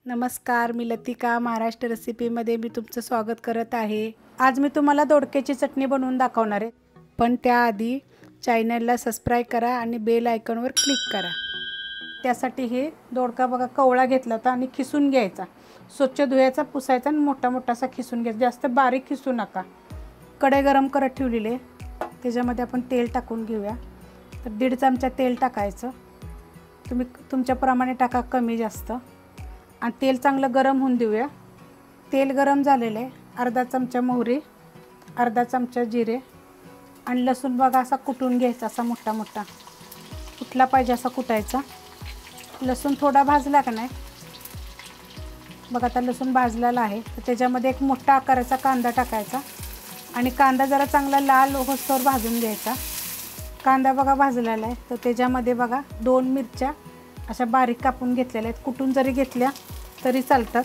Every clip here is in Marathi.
नमस्कार, मी लतिका महाराष्ट्र रेसिपीमध्ये मी तुमचं स्वागत करत आहे। आज मी तुम्हाला दोडक्याची चटणी बनवून दाखवणार आहे, पण त्याआधी चॅनलला सबस्क्राइब करा आणि बेल आयकॉनवर क्लिक करा। त्यासाठी हे दोडका बघा कवळा घेतला होता आणि खिसून घ्यायचा, स्वच्छ धुवायचा, पुसायचा आणि मोठा मोठासा खिसून घ्यायचा, जास्त बारीक खिसू नका। कढई गरम करत ठेवलेली आहे, त्याच्यामध्ये आपण तेल टाकून घेऊया। तर 1.5 चमचा तेल टाकायचं, तुम्ही तुमच्याप्रमाणे टाका, कमी जास्त। आणि तेल चांगलं गरम होऊन देऊया। तेल गरम झालेलं आहे, अर्धा चमचा मोहरी, अर्धा चमचा जिरे आणि लसूण बघा असा कुटून घ्यायचा, असा मोठा मोठा कुठला पाहिजे असा कुटायचा। लसूण थोडा भाजला का नाही बघा, आता लसूण भाजलेला आहे, तर त्याच्यामध्ये एक मोठा आकाराचा कांदा टाकायचा आणि कांदा जरा चांगला लाल होईस्तोवर भाजून घ्यायचा। कांदा बघा भाजलेला आहे, तर त्याच्यामध्ये बघा 2 मिरच्या अशा बारीक कापून घेतलेल्या आहेत, कुटून जरी घेतल्या तरी चालतात।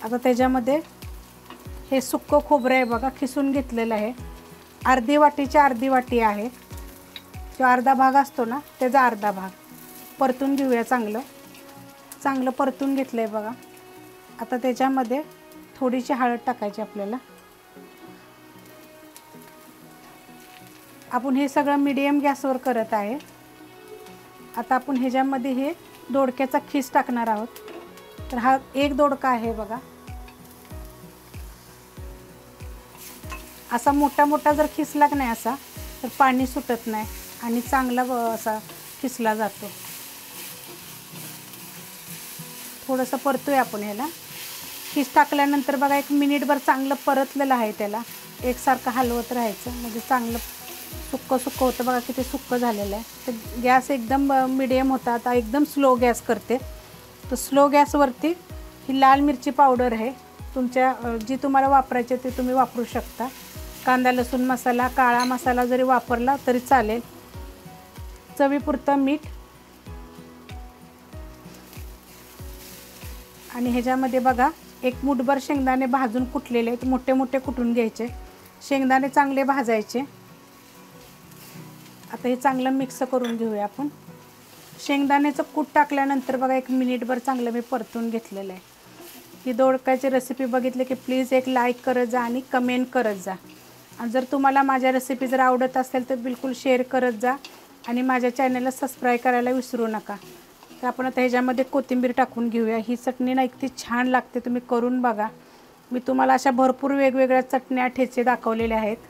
आता त्याच्यामध्ये हे सुक्कं खोबरं आहे बघा, खिसून घेतलेलं आहे, अर्धी वाटीची अर्धी वाटी आहे, जो अर्धा भाग असतो ना त्याचा अर्धा भाग। परतून घेऊया, चांगलं परतून घेतलं आहे बघा। आता त्याच्यामध्ये थोडीशी हळद टाकायची आपल्याला। आपण हे सगळं मीडियम गॅसवर करत आहे। आता आपण ह्याच्यामध्ये हे दोडक्याचा खीस टाकणार आहोत। तर हा एक दोडका आहे बघा, असा मोठा मोठा जर खिसला की नाही असा, तर पाणी सुटत नाही आणि चांगला असा खिसला जातो। थोडंसं परतूया आपण ह्याला। खीस टाकल्यानंतर बघा 1 मिनिटभर चांगलं परतलेलं आहे, त्याला एकसारखं हलवत राहायचं, म्हणजे चांगलं सुक्कं होतं बघा, किती सुक्कं झालेलं आहे। तर गॅस एकदम मीडियम होता, आता एकदम स्लो गॅस करते। तर स्लो गॅसवरती ही लाल मिरची पावडर आहे, तुमच्या जी तुम्हाला वापरायची ते तुम्ही वापरू शकता। कांदा लसूण मसाला, काळा मसाला जरी वापरला तरी चालेल। चवीपुरतं मीठ आणि ह्याच्यामध्ये बघा 1 मूठभर शेंगदाणे भाजून कुटलेले आहेत, मोठे मोठे कुटून घ्यायचे, शेंगदाणे चांगले भाजायचे। आता हे चांगलं मिक्स करून घेऊया आपण। शेंगदाण्याचं कूट टाकल्यानंतर बघा 1 मिनिटभर चांगलं मी परतून घेतलेलं आहे। ही दोडक्याची रेसिपी बघितली की प्लीज एक लाईक करत जा आणि कमेंट करत जा। आणि जर तुम्हाला माझ्या रेसिपी जर आवडत असेल तर बिलकुल शेअर करत जा आणि माझ्या चॅनलला सबस्क्राईब करायला विसरू नका। तर आपण आता ह्याच्यामध्ये कोथिंबीर टाकून घेऊया। ही चटणी ना इतकी छान लागते, तुम्ही करून बघा। मी तुम्हाला अशा भरपूर वेगवेगळ्या चटण्या ठेचे दाखवलेले आहेत।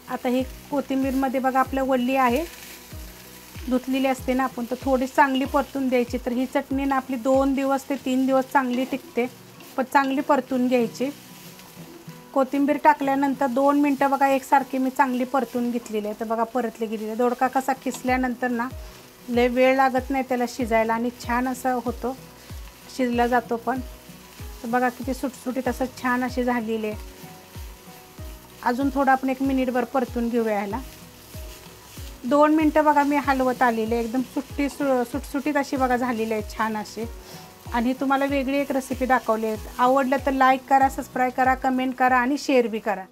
आता ही कोथिंबीरमध्ये बघा आपल्या वल्ली आहे, धुतलेली असते ना आपण, तर थोडी चांगली परतून द्यायची। तर ही चटणी ना आपली 2 दिवस ते 3 दिवस चांगली टिकते, पण चांगली परतून घ्यायची। कोथिंबीर टाकल्यानंतर 2 मिनटं बघा एकसारखी मी चांगली परतून घेतलेली आहे। तर बघा परतली गेलेली आहे। दोडका कसा खिसल्यानंतर ना लय वेळ लागत नाही त्याला शिजायला आणि छान असं होतो, शिजला जातो पण। तर बघा किती सुटसुटीत असं छान अशी झालेली आहे। अजून थोडं आपण 1 मिनिटभर परतून घेऊया ह्याला। 2 मिनटं बघा मी हलवत आलेले, एकदम सुटसुटीत अशी बघा झालेली आहे, छान अशी। आणि तुम्हाला वेगळी एक रेसिपी दाखवली आहे। आवडलं तर लाईक करा, सबस्क्राईब करा, कमेंट करा आणि शेअर बी करा।